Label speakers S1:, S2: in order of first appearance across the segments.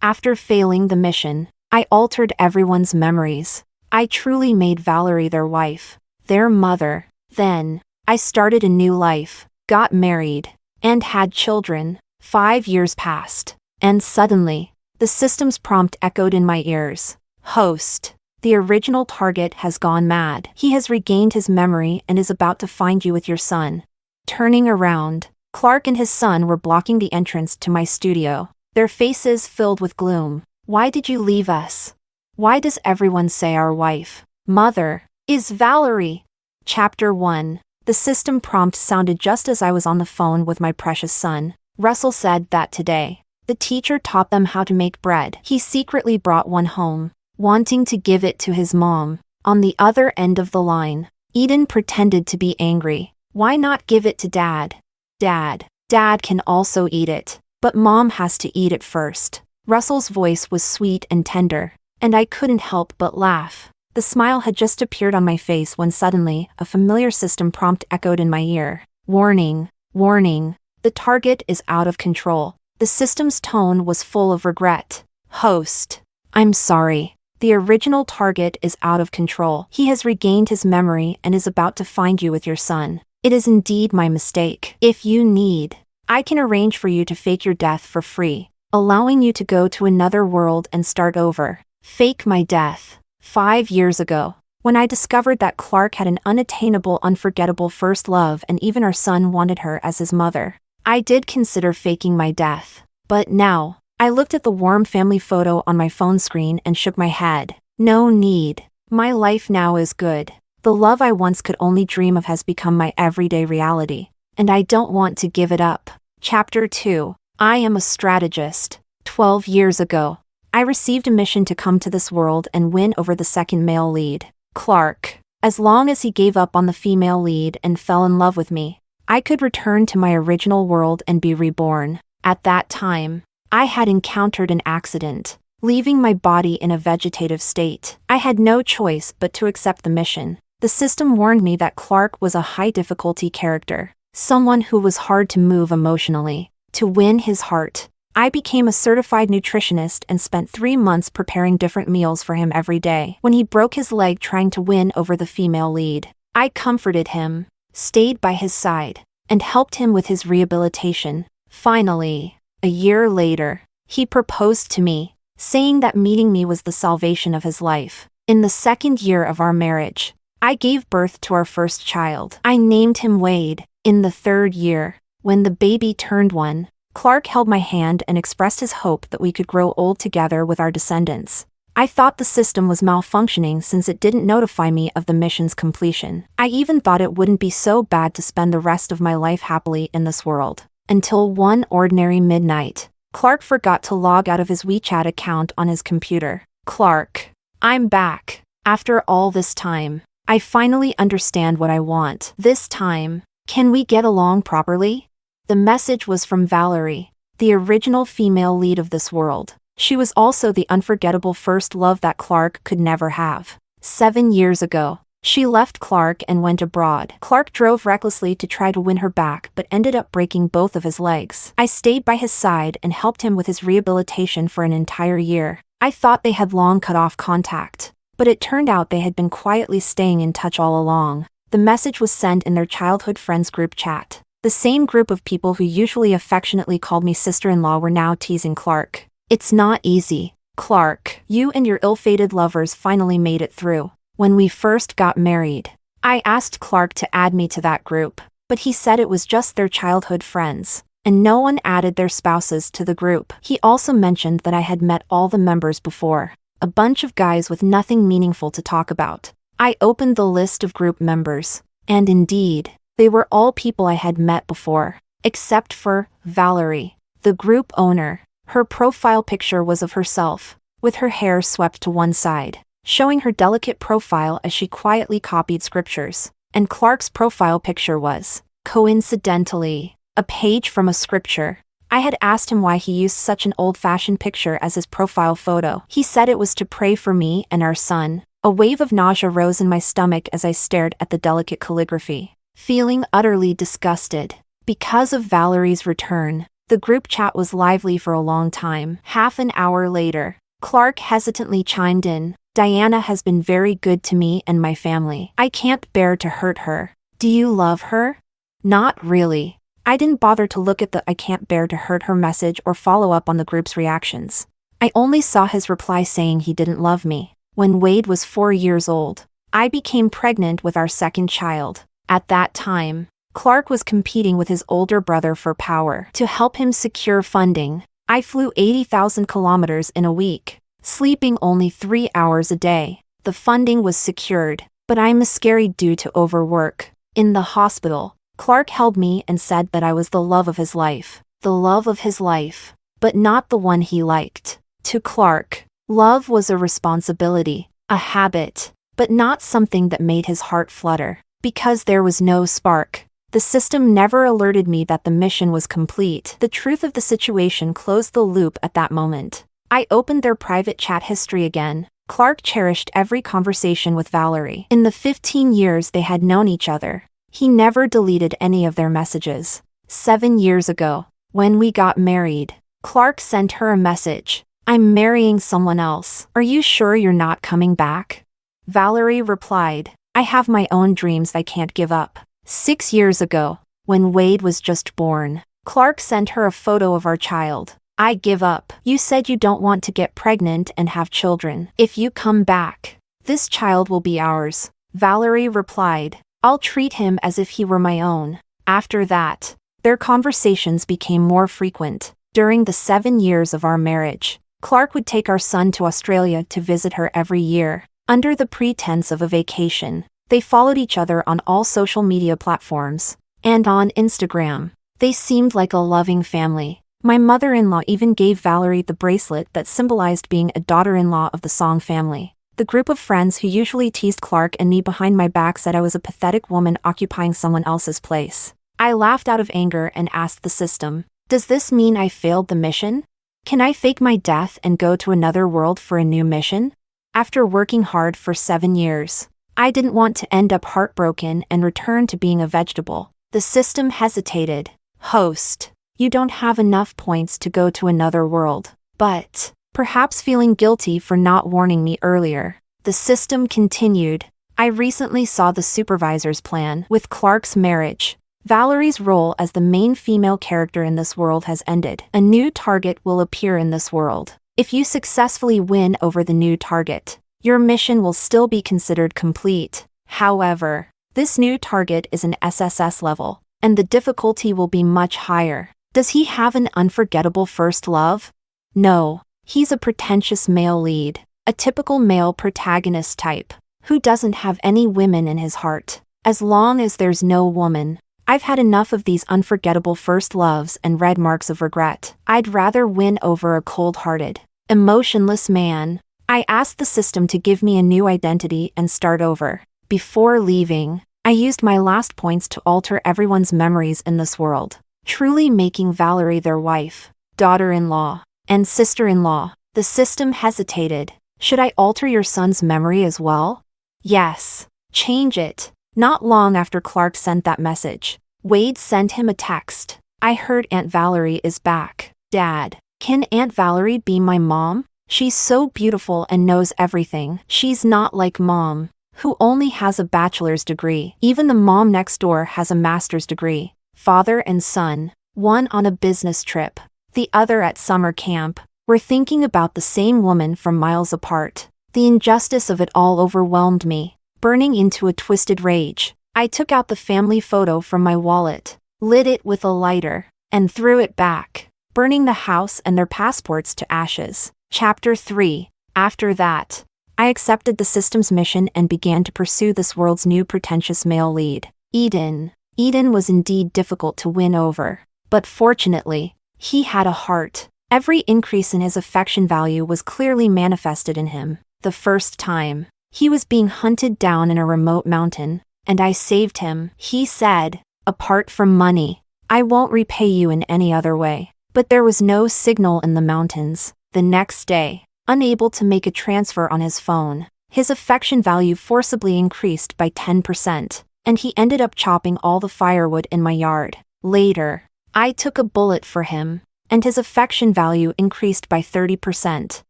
S1: After failing the mission, I altered everyone's memories. I truly made Valerie their wife, their mother. Then, I started a new life, got married, and had children. 5 years passed, and suddenly, the system's prompt echoed in my ears. Host. The original target has gone mad. He has regained his memory and is about to find you with your son. Turning around, Clark and his son were blocking the entrance to my studio, their faces filled with gloom. Why did you leave us? Why does everyone say our wife, mother, is Valerie? Chapter 1. The system prompt sounded just as I was on the phone with my precious son. Russell said that today, the teacher taught them how to make bread. He secretly brought one home, wanting to give it to his mom. On the other end of the line, Eden pretended to be angry. Why not give it to Dad? Dad can also eat it, but Mom has to eat it first. Russell's voice was sweet and tender, and I couldn't help but laugh. The smile had just appeared on my face when suddenly, a familiar system prompt echoed in my ear. Warning, warning, the target is out of control. The system's tone was full of regret. Host. I'm sorry. The original target is out of control. He has regained his memory and is about to find you with your son. It is indeed my mistake. If you need, I can arrange for you to fake your death for free, allowing you to go to another world and start over. Fake my death. 5 years ago, when I discovered that Clark had an unattainable, unforgettable first love and even our son wanted her as his mother, I did consider faking my death. But now, I looked at the warm family photo on my phone screen and shook my head. No need. My life now is good. The love I once could only dream of has become my everyday reality, and I don't want to give it up. Chapter 2. I am a strategist. 12 years ago, I received a mission to come to this world and win over the second male lead, Clark. As long as he gave up on the female lead and fell in love with me, I could return to my original world and be reborn. At that time, I had encountered an accident, leaving my body in a vegetative state. I had no choice but to accept the mission. The system warned me that Clark was a high-difficulty character, someone who was hard to move emotionally. To win his heart, I became a certified nutritionist and spent 3 months preparing different meals for him every day. When he broke his leg trying to win over the female lead, I comforted him, stayed by his side, and helped him with his rehabilitation. Finally, a year later, he proposed to me, saying that meeting me was the salvation of his life. In the 2nd year of our marriage, I gave birth to our first child. I named him Wade. In the 3rd year, when the baby turned 1, Clark held my hand and expressed his hope that we could grow old together with our descendants. I thought the system was malfunctioning since it didn't notify me of the mission's completion. I even thought it wouldn't be so bad to spend the rest of my life happily in this world. Until one ordinary midnight, Clark forgot to log out of his WeChat account on his computer. Clark, I'm back. After all this time, I finally understand what I want. This time, can we get along properly? The message was from Valerie, the original female lead of this world. She was also the unforgettable first love that Clark could never have. 7 years ago, she left Clark and went abroad. Clark drove recklessly to try to win her back but ended up breaking both of his legs. I stayed by his side and helped him with his rehabilitation for an entire year. I thought they had long cut off contact, but it turned out they had been quietly staying in touch all along. The message was sent in their childhood friends group chat. The same group of people who usually affectionately called me sister-in-law were now teasing Clark. It's not easy, Clark. You and your ill-fated lovers finally made it through. When we first got married, I asked Clark to add me to that group, but he said it was just their childhood friends, and no one added their spouses to the group. He also mentioned that I had met all the members before, a bunch of guys with nothing meaningful to talk about. I opened the list of group members, and indeed, they were all people I had met before, except for Valerie, the group owner. Her profile picture was of herself, with her hair swept to one side, showing her delicate profile as she quietly copied scriptures. And Clark's profile picture was, coincidentally, a page from a scripture. I had asked him why he used such an old-fashioned picture as his profile photo. He said it was to pray for me and our son. A wave of nausea rose in my stomach as I stared at the delicate calligraphy, feeling utterly disgusted. Because of Valerie's return, The group chat was lively for a long time. Half an hour later, Clark hesitantly chimed in. Diana has been very good to me and my family. I can't bear to hurt her. Do you love her? Not really. I didn't bother to look at the I can't bear to hurt her message or follow up on the group's reactions. I only saw his reply saying he didn't love me. When Wade was 4 years old, I became pregnant with our second child. At that time, Clark was competing with his older brother for power. To help him secure funding, I flew 80,000 kilometers in a week, sleeping only 3 hours a day. The funding was secured, but I miscarried due to overwork. In the hospital, Clark held me and said that I was the love of his life. The love of his life, but not the one he liked. To Clark, love was a responsibility, a habit, but not something that made his heart flutter. Because there was no spark, the system never alerted me that the mission was complete. The truth of the situation closed the loop at that moment. I opened their private chat history again. Clark cherished every conversation with Valerie. In the 15 years they had known each other, he never deleted any of their messages. 7 years ago, when we got married, Clark sent her a message. I'm marrying someone else. Are you sure you're not coming back? Valerie replied, I have my own dreams I can't give up. 6 years ago, when Wade was just born, Clark sent her a photo of our child. I give up. You said you don't want to get pregnant and have children. If you come back, this child will be ours. Valerie replied, I'll treat him as if he were my own. After that, their conversations became more frequent. During the 7 years of our marriage, Clark would take our son to Australia to visit her every year. Under the pretense of a vacation, they followed each other on all social media platforms. And on Instagram, they seemed like a loving family. My mother-in-law even gave Valerie the bracelet that symbolized being a daughter-in-law of the Song family. The group of friends who usually teased Clark and me behind my back said I was a pathetic woman occupying someone else's place. I laughed out of anger and asked the system, does this mean I failed the mission? Can I fake my death and go to another world for a new mission? After working hard for 7 years, I didn't want to end up heartbroken and return to being a vegetable. The system hesitated. Host, you don't have enough points to go to another world. But, perhaps feeling guilty for not warning me earlier, the system continued. I recently saw the supervisor's plan. With Clark's marriage, Valerie's role as the main female character in this world has ended. A new target will appear in this world. If you successfully win over the new target, your mission will still be considered complete. However, this new target is an SSS level, and the difficulty will be much higher. Does he have an unforgettable first love? No, he's a pretentious male lead, a typical male protagonist type, who doesn't have any women in his heart. As long as there's no woman, I've had enough of these unforgettable first loves and red marks of regret. I'd rather win over a cold-hearted, emotionless man. I asked the system to give me a new identity and start over. Before leaving, I used my last points to alter everyone's memories in this world, truly making Valerie their wife, daughter-in-law, and sister-in-law. The system hesitated. Should I alter your son's memory as well? Yes. Change it. Not long after Clark sent that message, Wade sent him a text. I heard Aunt Valerie is back. Dad, can Aunt Valerie be my mom? She's so beautiful and knows everything. She's not like Mom, who only has a bachelor's degree. Even the mom next door has a master's degree. Father and son, one on a business trip, the other at summer camp, were thinking about the same woman from miles apart. The injustice of it all overwhelmed me. Burning into a twisted rage, I took out the family photo from my wallet, lit it with a lighter, and threw it back, burning the house and their passports to ashes. Chapter 3. After that, I accepted the system's mission and began to pursue this world's new pretentious male lead, Eden. Eden was indeed difficult to win over, but fortunately, he had a heart. Every increase in his affection value was clearly manifested in him. The first time, he was being hunted down in a remote mountain, and I saved him. He said, apart from money, I won't repay you in any other way. But there was no signal in the mountains. The next day, unable to make a transfer on his phone, his affection value forcibly increased by 10%, and he ended up chopping all the firewood in my yard. Later, I took a bullet for him, and his affection value increased by 30%.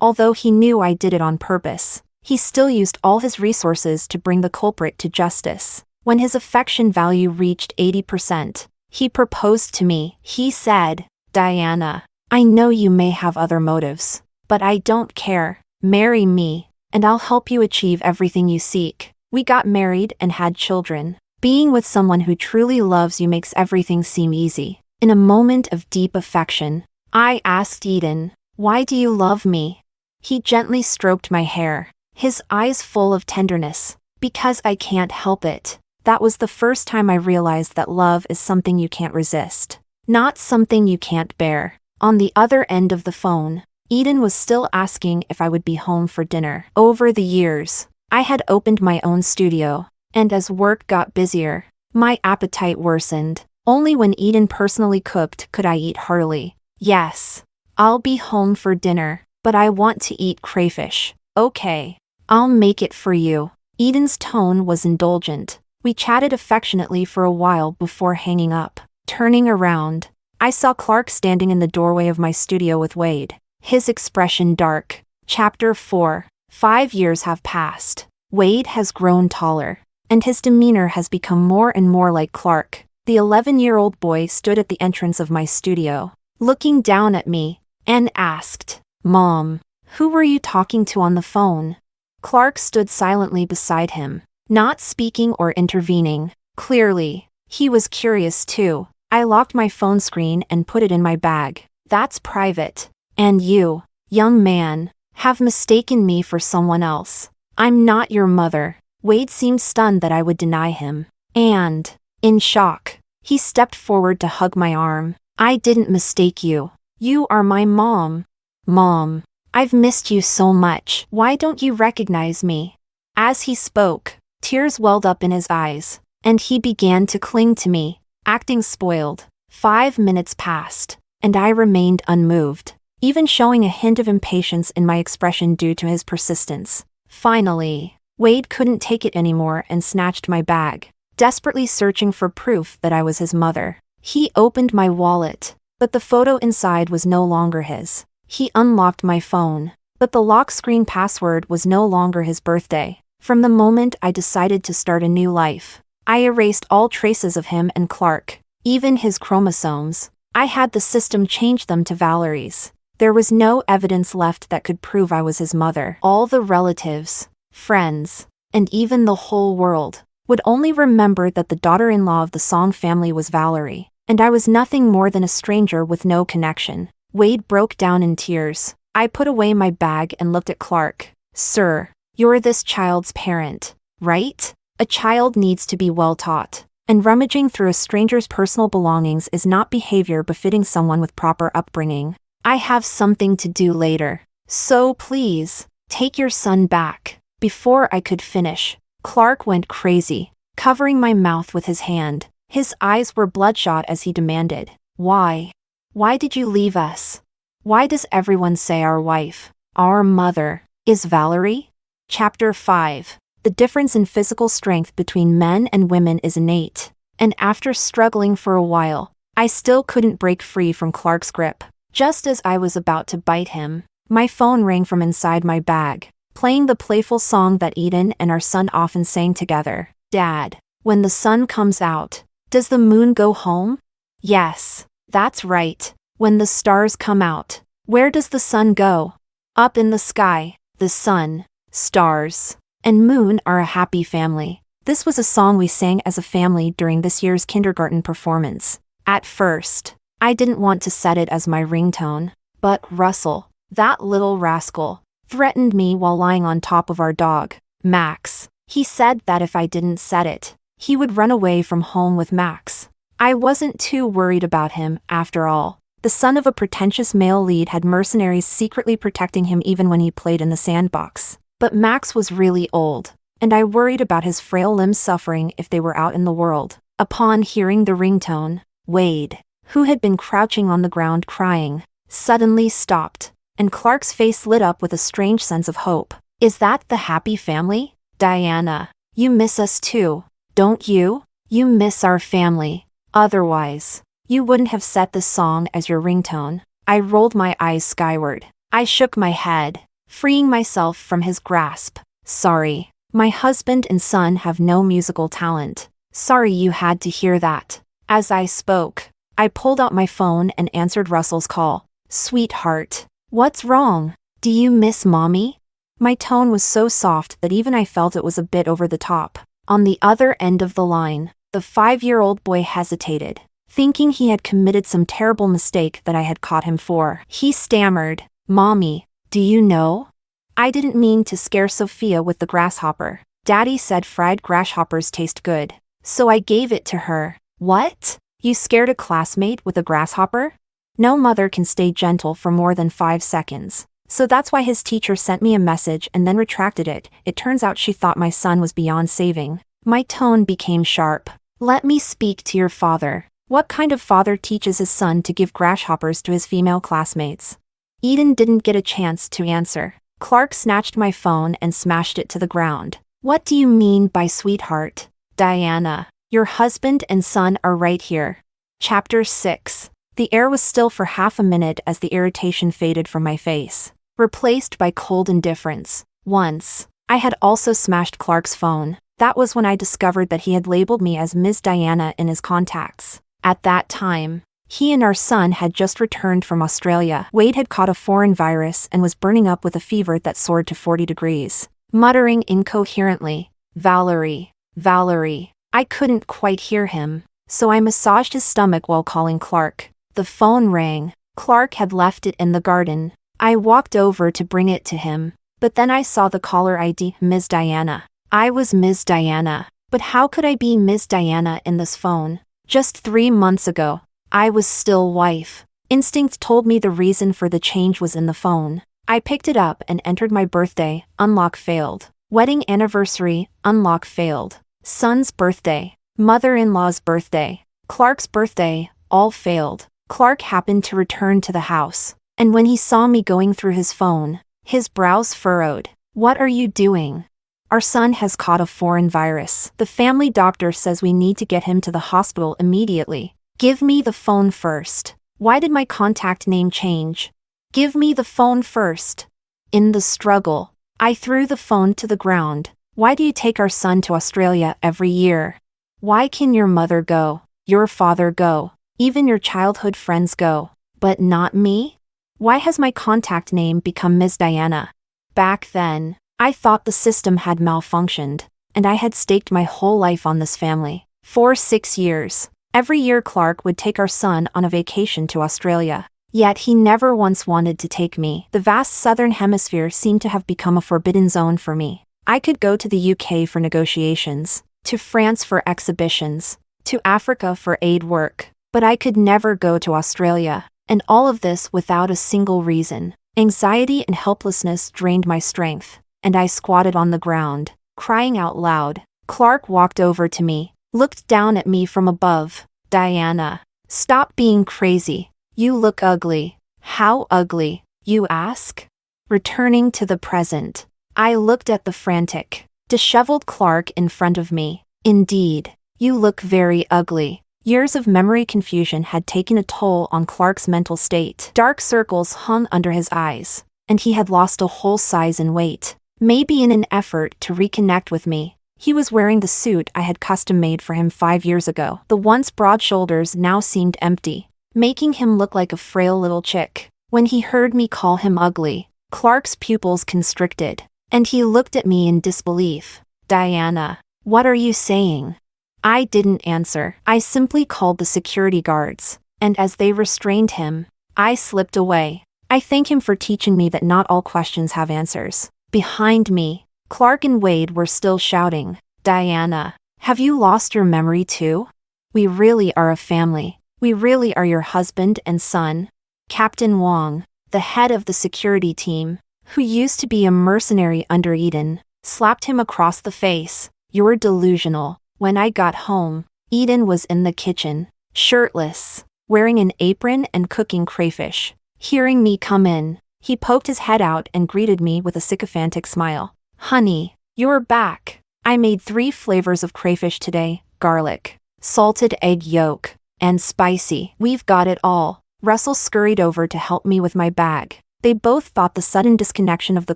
S1: Although he knew I did it on purpose, he still used all his resources to bring the culprit to justice. When his affection value reached 80%, he proposed to me. He said, "Diana, I know you may have other motives, but I don't care. Marry me, and I'll help you achieve everything you seek." We got married and had children. Being with someone who truly loves you makes everything seem easy. In a moment of deep affection, I asked Eden, "Why do you love me?" He gently stroked my hair, his eyes full of tenderness. "Because I can't help it." That was the first time I realized that love is something you can't resist, not something you can't bear. On the other end of the phone, Eden was still asking if I would be home for dinner. Over the years, I had opened my own studio, and as work got busier, my appetite worsened. Only when Eden personally cooked could I eat heartily. "Yes, I'll be home for dinner, but I want to eat crayfish." "Okay, I'll make it for you." Eden's tone was indulgent. We chatted affectionately for a while before hanging up. Turning around, I saw Clark standing in the doorway of my studio with Wade, his expression dark. Chapter 4. 5 years have passed. Wade has grown taller, and his demeanor has become more and more like Clark. The 11-year-old boy stood at the entrance of my studio, looking down at me, and asked, "Mom, who were you talking to on the phone?" Clark stood silently beside him, not speaking or intervening. Clearly, he was curious too. I locked my phone screen and put it in my bag. "That's private. And you, young man, have mistaken me for someone else. I'm not your mother." Wade seemed stunned that I would deny him. And, in shock, he stepped forward to hug my arm. "I didn't mistake you. You are my mom. Mom, I've missed you so much. Why don't you recognize me?" As he spoke, tears welled up in his eyes, and he began to cling to me, acting spoiled. 5 minutes passed, and I remained unmoved, even showing a hint of impatience in my expression due to his persistence. Finally, Wade couldn't take it anymore and snatched my bag, desperately searching for proof that I was his mother. He opened my wallet, but the photo inside was no longer his. He unlocked my phone, but the lock screen password was no longer his birthday. From the moment I decided to start a new life, I erased all traces of him and Clark, even his chromosomes. I had the system change them to Valerie's. There was no evidence left that could prove I was his mother. All the relatives, friends, and even the whole world would only remember that the daughter-in-law of the Song family was Valerie, and I was nothing more than a stranger with no connection. Wade broke down in tears. I put away my bag and looked at Clark. "Sir, you're this child's parent, right? A child needs to be well taught, and rummaging through a stranger's personal belongings is not behavior befitting someone with proper upbringing. I have something to do later, so please, take your son back." Before I could finish, Clark went crazy, covering my mouth with his hand. His eyes were bloodshot as he demanded, "Why? Why did you leave us? Why does everyone say our wife, our mother, is Valerie?" Chapter 5. The difference in physical strength between men and women is innate, and after struggling for a while, I still couldn't break free from Clark's grip. Just as I was about to bite him, my phone rang from inside my bag, playing the playful song that Eden and our son often sang together. "Dad, when the sun comes out, does the moon go home?" "Yes, that's right. When the stars come out, where does the sun go?" "Up in the sky." The sun, stars, and moon are a happy family. This was a song we sang as a family during this year's kindergarten performance. At first, I didn't want to set it as my ringtone, but Russell, that little rascal, threatened me while lying on top of our dog, Max. He said that if I didn't set it, he would run away from home with Max. I wasn't too worried about him, after all. The son of a pretentious male lead had mercenaries secretly protecting him even when he played in the sandbox. But Max was really old, and I worried about his frail limbs suffering if they were out in the world. Upon hearing the ringtone, Wade, who had been crouching on the ground crying, suddenly stopped, and Clark's face lit up with a strange sense of hope. "Is that the happy family? Diana, you miss us too, don't you? You miss our family. Otherwise, You wouldn't have set this song as your ringtone. I rolled my eyes skyward. I shook my head, freeing myself from his grasp. Sorry. My husband and son have no musical talent. Sorry you had to hear that. As I spoke, I pulled out my phone and answered Russell's call. Sweetheart. What's wrong? Do you miss mommy? My tone was so soft that even I felt it was a bit over the top. On the other end of the line, the 5-year-old boy hesitated, thinking he had committed some terrible mistake that I had caught him for. He stammered, Mommy, do you know? I didn't mean to scare Sophia with the grasshopper. Daddy said fried grasshoppers taste good, so I gave it to her. What? You scared a classmate with a grasshopper? No mother can stay gentle for more than 5 seconds. So that's why his teacher sent me a message and then retracted it. It turns out she thought my son was beyond saving. My tone became sharp. Let me speak to your father. What kind of father teaches his son to give grasshoppers to his female classmates? Eden didn't get a chance to answer. Clark snatched my phone and smashed it to the ground. What do you mean by sweetheart? Diana, your husband and son are right here. Chapter 6. The air was still for half a minute as the irritation faded from my face, replaced by cold indifference. Once, I had also smashed Clark's phone. That was when I discovered that he had labeled me as Ms. Diana in his contacts. At that time, he and our son had just returned from Australia. Wade had caught a foreign virus and was burning up with a fever that soared to 40 degrees. Muttering incoherently, Valerie, Valerie. I couldn't quite hear him, so I massaged his stomach while calling Clark. The phone rang. Clark had left it in the garden. I walked over to bring it to him, but then I saw the caller ID, Ms. Diana. I was Ms. Diana, but how could I be Ms. Diana in this phone? Just 3 months ago, I was still wife. Instinct told me the reason for the change was in the phone. I picked it up and entered my birthday. Unlock failed. Wedding anniversary. Unlock failed. Son's birthday. Mother-in-law's birthday. Clark's birthday. All failed. Clark happened to return to the house, and when he saw me going through his phone, his brows furrowed. What are you doing? Our son has caught a foreign virus. The family doctor says we need to get him to the hospital immediately. Give me the phone first. Why did my contact name change? Give me the phone first. In the struggle, I threw the phone to the ground. Why do you take our son to Australia every year? Why can your mother go, your father go, even your childhood friends go, but not me? Why has my contact name become Ms. Diana? Back then, I thought the system had malfunctioned, and I had staked my whole life on this family. For 6 years, every year Clark would take our son on a vacation to Australia. Yet he never once wanted to take me. The vast southern hemisphere seemed to have become a forbidden zone for me. I could go to the UK for negotiations, to France for exhibitions, to Africa for aid work, but I could never go to Australia, and all of this without a single reason. Anxiety and helplessness drained my strength, and I squatted on the ground, crying out loud. Clark walked over to me, looked down at me from above. Diana, stop being crazy. You look ugly. How ugly, you ask? Returning to the present, I looked at the frantic, disheveled Clark in front of me. Indeed, you look very ugly. Years of memory confusion had taken a toll on Clark's mental state. Dark circles hung under his eyes, and he had lost a whole size in weight. Maybe in an effort to reconnect with me, he was wearing the suit I had custom-made for him 5 years ago. The once broad shoulders now seemed empty, making him look like a frail little chick. When he heard me call him ugly, Clark's pupils constricted, and he looked at me in disbelief. Diana, what are you saying? I didn't answer. I simply called the security guards, and as they restrained him, I slipped away. I thank him for teaching me that not all questions have answers. Behind me, Clark and Wade were still shouting, Diana, have you lost your memory too? We really are a family. We really are your husband and son. Captain Wong, the head of the security team, who used to be a mercenary under Eden, slapped him across the face. You're delusional. When I got home, Eden was in the kitchen, shirtless, wearing an apron and cooking crayfish. Hearing me come in, he poked his head out and greeted me with a sycophantic smile. Honey, you're back. I made 3 flavors of crayfish today: garlic, salted egg yolk, And spicy. We've got it all. Russell scurried over to help me with my bag. They both thought the sudden disconnection of the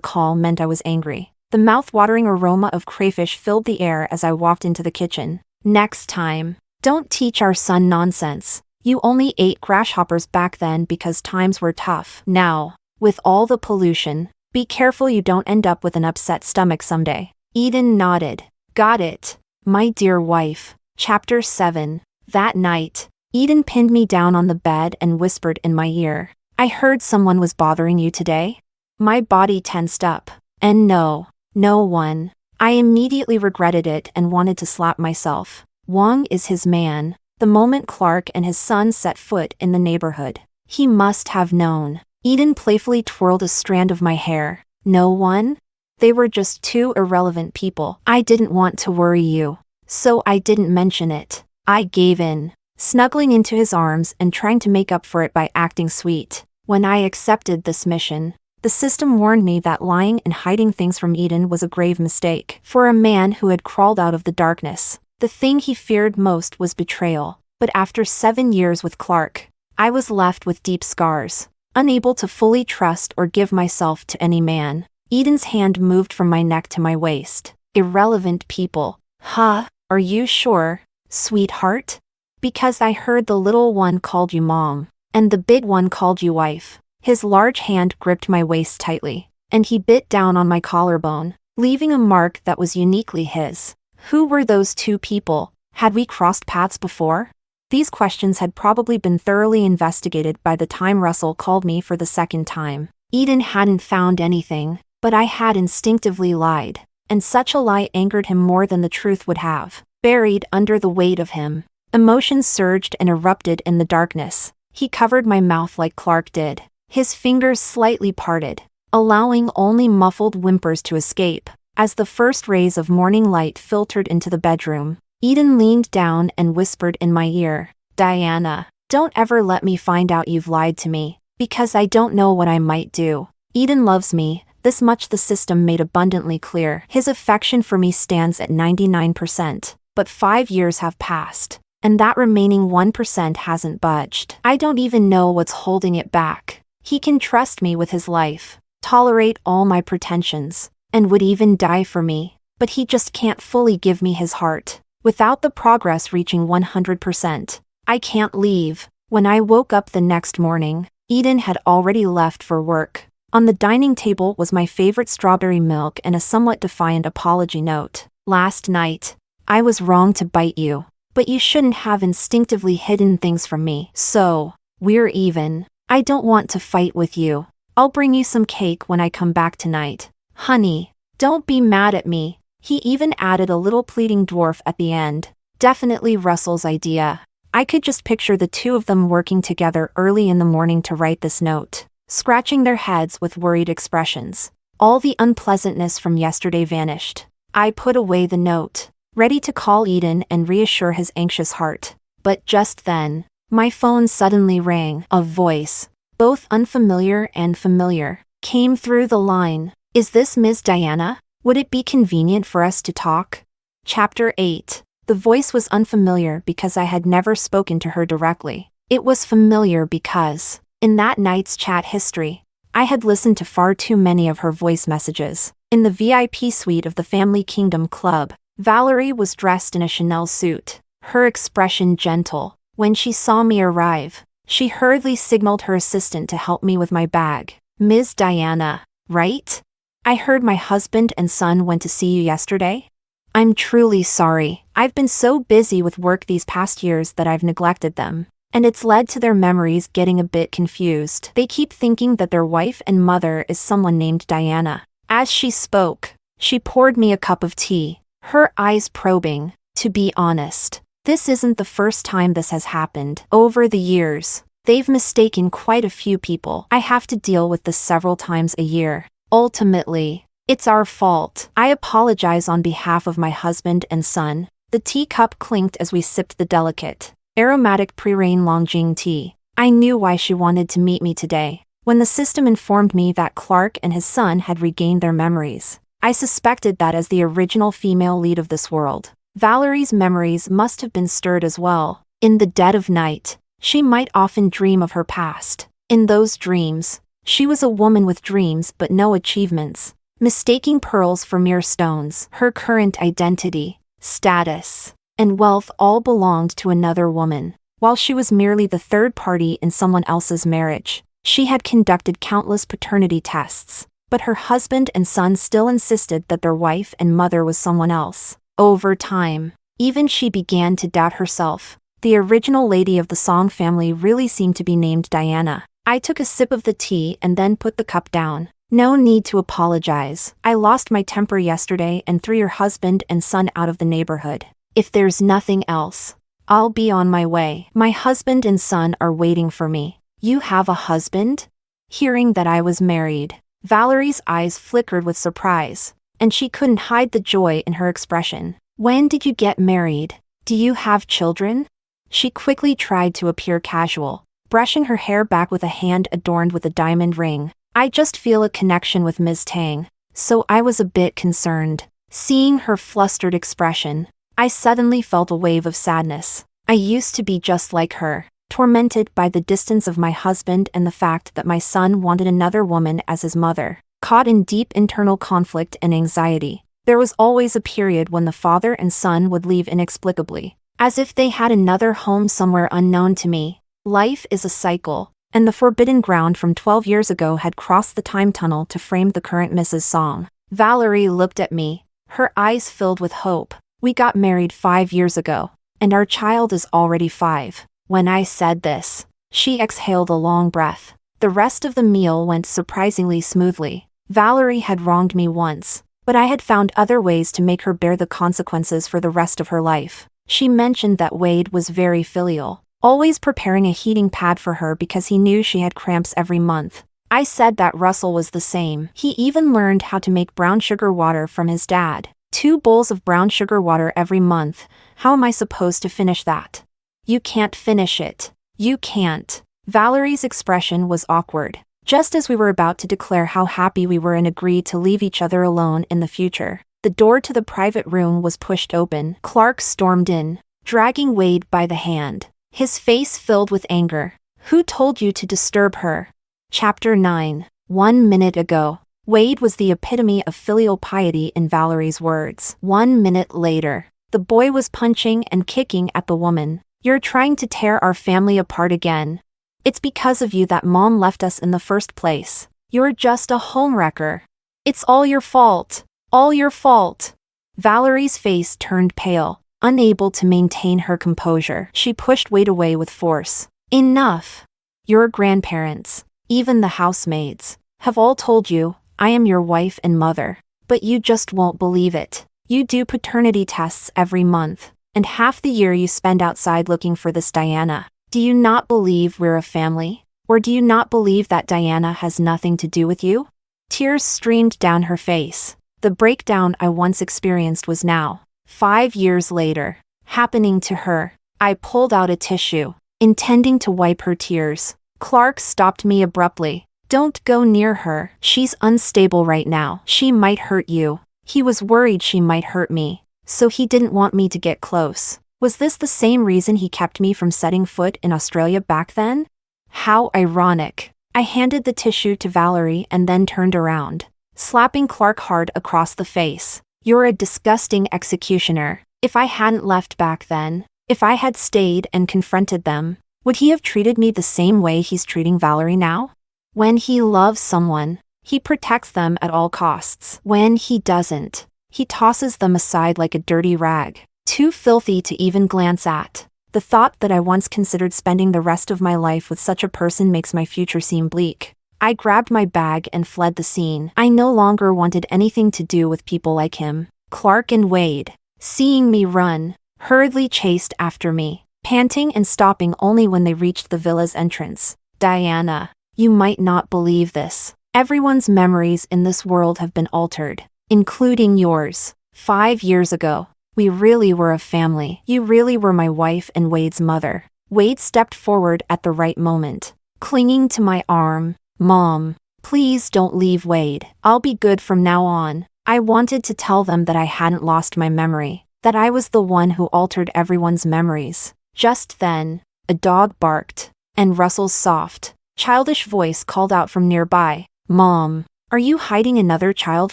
S1: call meant I was angry. The mouth-watering aroma of crayfish filled the air as I walked into the kitchen. Next time, don't teach our son nonsense. You only ate grasshoppers back then because times were tough. Now, with all the pollution, be careful you don't end up with an upset stomach someday. Eden nodded. Got it, my dear wife. Chapter 7. That night, Eden pinned me down on the bed and whispered in my ear, I heard someone was bothering you today. My body tensed up. And no one. I immediately regretted it and wanted to slap myself. Wong is his man. The moment Clark and his son set foot in the neighborhood, he must have known. Eden playfully twirled a strand of my hair. No one? They were just two irrelevant people. I didn't want to worry you, so I didn't mention it. I gave in, snuggling into his arms and trying to make up for it by acting sweet. When I accepted this mission, the system warned me that lying and hiding things from Eden was a grave mistake. For a man who had crawled out of the darkness, the thing he feared most was betrayal. But after 7 years with Clark, I was left with deep scars, unable to fully trust or give myself to any man. Eden's hand moved from my neck to my waist. Irrelevant people. Huh? Are you sure, sweetheart? Because I heard the little one called you mom, and the big one called you wife. His large hand gripped my waist tightly, and he bit down on my collarbone, leaving a mark that was uniquely his. Who were those two people? Had we crossed paths before? These questions had probably been thoroughly investigated by the time Russell called me for the second time. Eden hadn't found anything, but I had instinctively lied, and such a lie angered him more than the truth would have. Buried under the weight of him, emotions surged and erupted in the darkness. He covered my mouth like Clark did. His fingers slightly parted, allowing only muffled whimpers to escape. As the first rays of morning light filtered into the bedroom, Eden leaned down and whispered in my ear, Diana, don't ever let me find out you've lied to me, because I don't know what I might do. Eden loves me, this much the system made abundantly clear. His affection for me stands at 99%, but 5 years have passed, and that remaining 1% hasn't budged. I don't even know what's holding it back. He can trust me with his life, tolerate all my pretensions, and would even die for me, but he just can't fully give me his heart. Without the progress reaching 100%, I can't leave. When I woke up the next morning, Eden had already left for work. On the dining table was my favorite strawberry milk and a somewhat defiant apology note. Last night, I was wrong to bite you, but you shouldn't have instinctively hidden things from me. So, we're even. I don't want to fight with you. I'll bring you some cake when I come back tonight. Honey, don't be mad at me. He even added a little pleading dwarf at the end. Definitely Russell's idea. I could just picture the two of them working together early in the morning to write this note, scratching their heads with worried expressions. All the unpleasantness from yesterday vanished. I put away the note, ready to call Eden and reassure his anxious heart. But just then, my phone suddenly rang. A voice, both unfamiliar and familiar, came through the line. Is this Ms. Diana? Would it be convenient for us to talk? Chapter 8. The voice was unfamiliar because I had never spoken to her directly. It was familiar because, in that night's chat history, I had listened to far too many of her voice messages. In the VIP suite of the Family Kingdom Club, Valerie was dressed in a Chanel suit, her expression gentle. When she saw me arrive, she hurriedly signaled her assistant to help me with my bag. Ms. Diana, right? I heard my husband and son went to see you yesterday. I'm truly sorry. I've been so busy with work these past years that I've neglected them, and it's led to their memories getting a bit confused. They keep thinking that their wife and mother is someone named Diana. As she spoke, she poured me a cup of tea, her eyes probing. To be honest, this isn't the first time this has happened. Over the years, they've mistaken quite a few people. I have to deal with this several times a year. Ultimately, it's our fault. I apologize on behalf of my husband and son. The teacup clinked as we sipped the delicate, aromatic pre-rain Longjing tea. I knew why she wanted to meet me today. When the system informed me that Clark and his son had regained their memories, I suspected that as the original female lead of this world, Valerie's memories must have been stirred as well. In the dead of night, she might often dream of her past. In those dreams, she was a woman with dreams but no achievements, mistaking pearls for mere stones. Her current identity, status, and wealth all belonged to another woman. While she was merely the third party in someone else's marriage, she had conducted countless paternity tests, but her husband and son still insisted that their wife and mother was someone else. Over time, even she began to doubt herself. The original lady of the Song family really seemed to be named Diana. I took a sip of the tea and then put the cup down. No need to apologize. I lost my temper yesterday and threw your husband and son out of the neighborhood. If there's nothing else, I'll be on my way. My husband and son are waiting for me. You have a husband? Hearing that I was married, Valerie's eyes flickered with surprise, and she couldn't hide the joy in her expression. When did you get married? Do you have children? She quickly tried to appear casual, brushing her hair back with a hand adorned with a diamond ring. I just feel a connection with Ms. Tang, so I was a bit concerned. Seeing her flustered expression, I suddenly felt a wave of sadness. I used to be just like her, tormented by the distance of my husband and the fact that my son wanted another woman as his mother. Caught in deep internal conflict and anxiety, there was always a period when the father and son would leave inexplicably, as if they had another home somewhere unknown to me. Life is a cycle, and the forbidden ground from 12 years ago had crossed the time tunnel to frame the current Mrs. Song. Valerie looked at me, her eyes filled with hope. We got married 5 years ago, and our child is already 5. When I said this, she exhaled a long breath. The rest of the meal went surprisingly smoothly. Valerie had wronged me once, but I had found other ways to make her bear the consequences for the rest of her life. She mentioned that Wade was very filial, always preparing a heating pad for her because he knew she had cramps every month. I said that Russell was the same. He even learned how to make brown sugar water from his dad. 2 bowls of brown sugar water every month. How am I supposed to finish that? You can't finish it. You can't. Valerie's expression was awkward. Just as we were about to declare how happy we were and agreed to leave each other alone in the future, the door to the private room was pushed open. Clark stormed in, dragging Wade by the hand, his face filled with anger. Who told you to disturb her? Chapter 9. 1 minute ago. Wade was the epitome of filial piety in Valerie's words. 1 minute later, the boy was punching and kicking at the woman. You're trying to tear our family apart again. It's because of you that Mom left us in the first place. You're just a homewrecker. It's all your fault. All your fault. Valerie's face turned pale, unable to maintain her composure. She pushed Wade away with force. Enough. Your grandparents, even the housemaids, have all told you I am your wife and mother, but you just won't believe it. You do paternity tests every month, and half the year you spend outside looking for this Diana. Do you not believe we're a family? Or do you not believe that Diana has nothing to do with you? Tears streamed down her face. The breakdown I once experienced was now, 5 years later, happening to her. I pulled out a tissue, intending to wipe her tears. Clark stopped me abruptly. Don't go near her. She's unstable right now. She might hurt you. He was worried she might hurt me, so he didn't want me to get close. Was this the same reason he kept me from setting foot in Australia back then? How ironic. I handed the tissue to Valerie and then turned around, slapping Clark hard across the face. You're a disgusting executioner. If I hadn't left back then, if I had stayed and confronted them, would he have treated me the same way he's treating Valerie now? When he loves someone, he protects them at all costs. When he doesn't, he tosses them aside like a dirty rag, too filthy to even glance at. The thought that I once considered spending the rest of my life with such a person makes my future seem bleak. I grabbed my bag and fled the scene. I no longer wanted anything to do with people like him. Clark and Wade, seeing me run, hurriedly chased after me, panting and stopping only when they reached the villa's entrance. Diana, you might not believe this. Everyone's memories in this world have been altered, including yours. 5 years ago, we really were a family. You really were my wife and Wade's mother. Wade stepped forward at the right moment, clinging to my arm. Mom, please don't leave Wade. I'll be good from now on. I wanted to tell them that I hadn't lost my memory, that I was the one who altered everyone's memories. Just then, a dog barked, and Russell's soft, childish voice called out from nearby, "Mom, are you hiding another child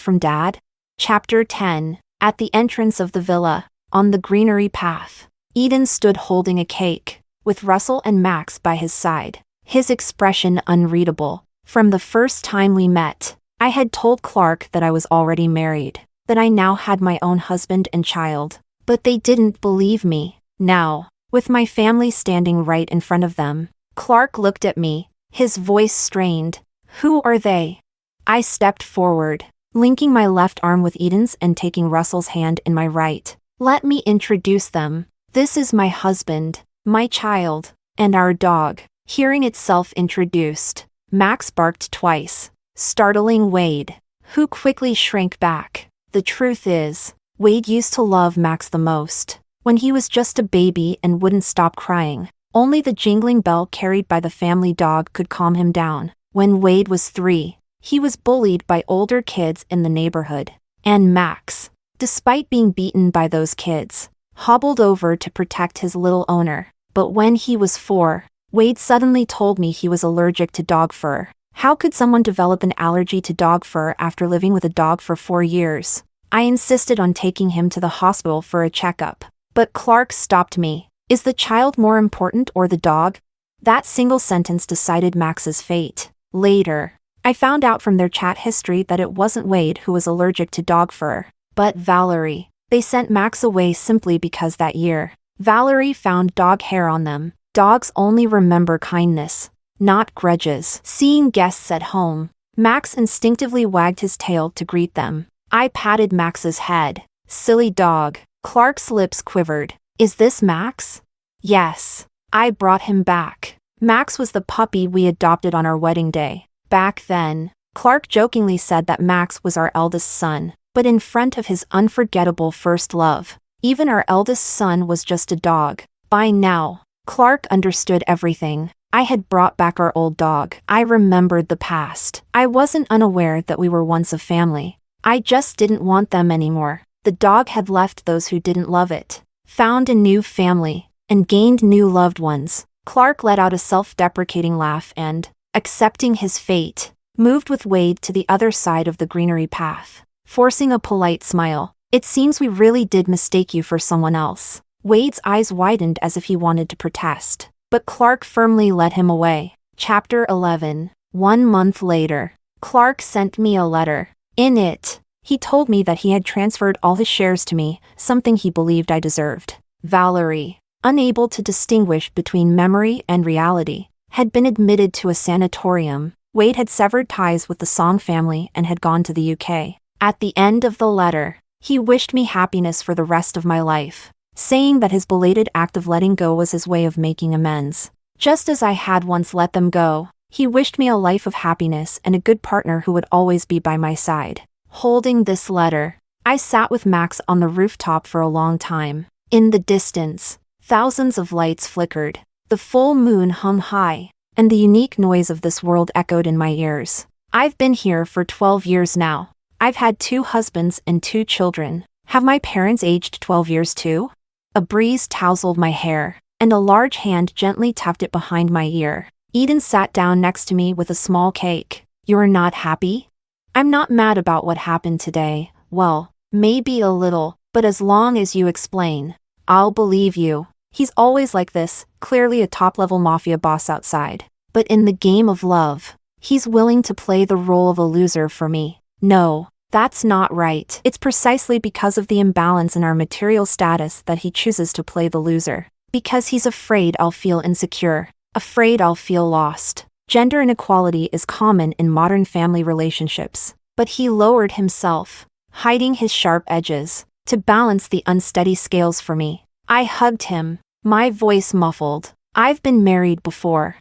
S1: from Dad?" Chapter 10. At the entrance of the villa, on the greenery path, Eden stood holding a cake, with Russell and Max by his side, his expression unreadable. From the first time we met, I had told Clark that I was already married, that I now had my own husband and child, but they didn't believe me. Now, with my family standing right in front of them, Clark looked at me, his voice strained. "Who are they?" I stepped forward, linking my left arm with Eden's and taking Russell's hand in my right. "Let me introduce them. This is my husband, my child, and our dog." Hearing itself introduced, Max barked twice, startling Wade, who quickly shrank back. The truth is, Wade used to love Max the most. When he was just a baby and wouldn't stop crying, only the jingling bell carried by the family dog could calm him down. When Wade was 3, he was bullied by older kids in the neighborhood. And Max, despite being beaten by those kids, hobbled over to protect his little owner. But when he was 4, Wade suddenly told me he was allergic to dog fur. How could someone develop an allergy to dog fur after living with a dog for 4 years? I insisted on taking him to the hospital for a checkup. But Clark stopped me. Is the child more important or the dog? That single sentence decided Max's fate. Later, I found out from their chat history that it wasn't Wade who was allergic to dog fur, but Valerie. They sent Max away simply because that year, Valerie found dog hair on them. Dogs only remember kindness, not grudges. Seeing guests at home, Max instinctively wagged his tail to greet them. I patted Max's head. "Silly dog." Clark's lips quivered. "Is this Max?" "Yes. I brought him back." Max was the puppy we adopted on our wedding day. Back then, Clark jokingly said that Max was our eldest son, but in front of his unforgettable first love, even our eldest son was just a dog. By now, Clark understood everything. I had brought back our old dog. I remembered the past. I wasn't unaware that we were once a family. I just didn't want them anymore. The dog had left those who didn't love it, found a new family, and gained new loved ones. Clark let out a self-deprecating laugh and, accepting his fate, moved with Wade to the other side of the greenery path, forcing a polite smile. "It seems we really did mistake you for someone else." Wade's eyes widened as if he wanted to protest, but Clark firmly led him away. Chapter 11. 1 month later, Clark sent me a letter. In it, he told me that he had transferred all his shares to me, something he believed I deserved. Valerie, unable to distinguish between memory and reality, had been admitted to a sanatorium. Wade had severed ties with the Song family and had gone to the UK. At the end of the letter, he wished me happiness for the rest of my life, saying that his belated act of letting go was his way of making amends. Just as I had once let them go, he wished me a life of happiness and a good partner who would always be by my side. Holding this letter, I sat with Max on the rooftop for a long time. In the distance, thousands of lights flickered, the full moon hung high, and the unique noise of this world echoed in my ears. I've been here for 12 years now. I've had 2 husbands and 2 children. Have my parents aged 12 years too? A breeze tousled my hair, and a large hand gently tapped it behind my ear. Eden sat down next to me with a small cake. "You're not happy?" "I'm not mad about what happened today." "Well, maybe a little, but as long as you explain, I'll believe you." He's always like this, clearly a top-level mafia boss outside. But in the game of love, he's willing to play the role of a loser for me. No, that's not right. It's precisely because of the imbalance in our material status that he chooses to play the loser. Because he's afraid I'll feel insecure, afraid I'll feel lost. Gender inequality is common in modern family relationships, but he lowered himself, hiding his sharp edges, to balance the unsteady scales for me. I hugged him, my voice muffled. "I've been married before."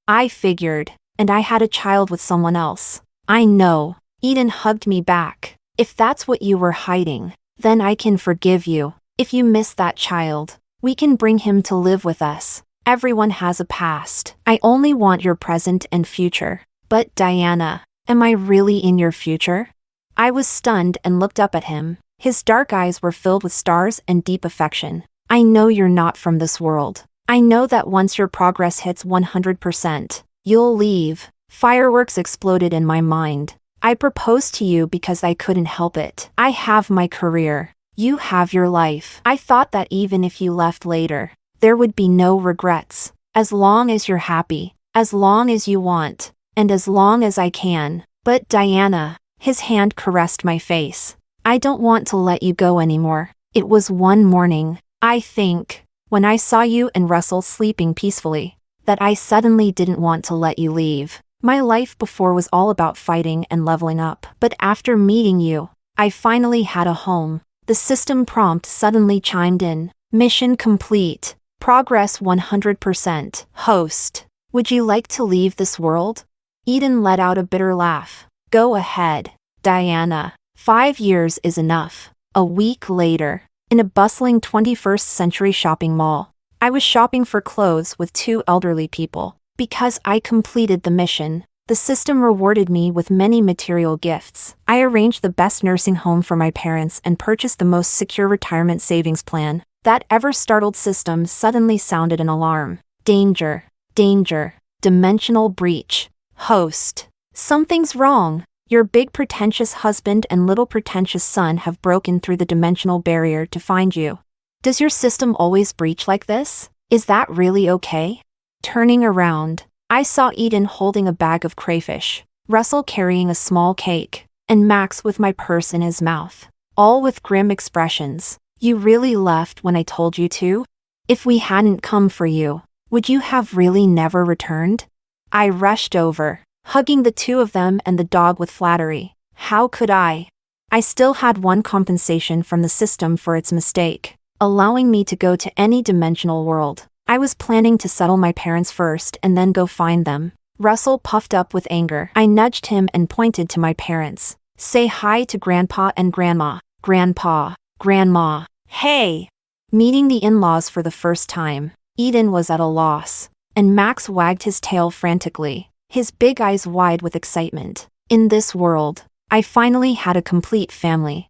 S1: I figured, and I had a child with someone else. "I know." Eden hugged me back. "If that's what you were hiding, then I can forgive you. If you miss that child, we can bring him to live with us. Everyone has a past. I only want your present and future." "But Diana, am I really in your future?" I was stunned and looked up at him. His dark eyes were filled with stars and deep affection. I know you're not from this world. I know that once your progress hits 100%, you'll leave. Fireworks exploded in my mind. I proposed to you because I couldn't help it. I have my career. You have your life. I thought that even if you left later, there would be no regrets. As long as you're happy, as long as you want, and as long as I can. But Diana, his hand caressed my face. I don't want to let you go anymore. It was one morning, I think, when I saw you and Russell sleeping peacefully, that I suddenly didn't want to let you leave. My life before was all about fighting and leveling up. But after meeting you, I finally had a home. The system prompt suddenly chimed in. Mission complete. Progress 100%. Host. Would you like to leave this world? Eden let out a bitter laugh. Go ahead, Diana. 5 years is enough. A week later, in a bustling 21st century shopping mall, I was shopping for clothes with 2 elderly people. Because I completed the mission, the system rewarded me with many material gifts. I arranged the best nursing home for my parents and purchased the most secure retirement savings plan. That ever-startled system suddenly sounded an alarm. Danger. Danger. Dimensional breach. Host. Something's wrong. Your big pretentious husband and little pretentious son have broken through the dimensional barrier to find you. Does your system always breach like this? Is that really okay? Turning around, I saw Eden holding a bag of crayfish, Russell carrying a small cake, and Max with my purse in his mouth, all with grim expressions. You really left when I told you to? If we hadn't come for you, would you have really never returned? I rushed over, hugging the 2 of them and the dog with flattery. How could I? I still had one compensation from the system for its mistake, allowing me to go to any dimensional world. I was planning to settle my parents first and then go find them. Russell puffed up with anger. I nudged him and pointed to my parents. Say hi to Grandpa and Grandma. Grandpa. Grandma. Hey! Meeting the in-laws for the first time, Eden was at a loss, and Max wagged his tail frantically, his big eyes wide with excitement. In this world, I finally had a complete family.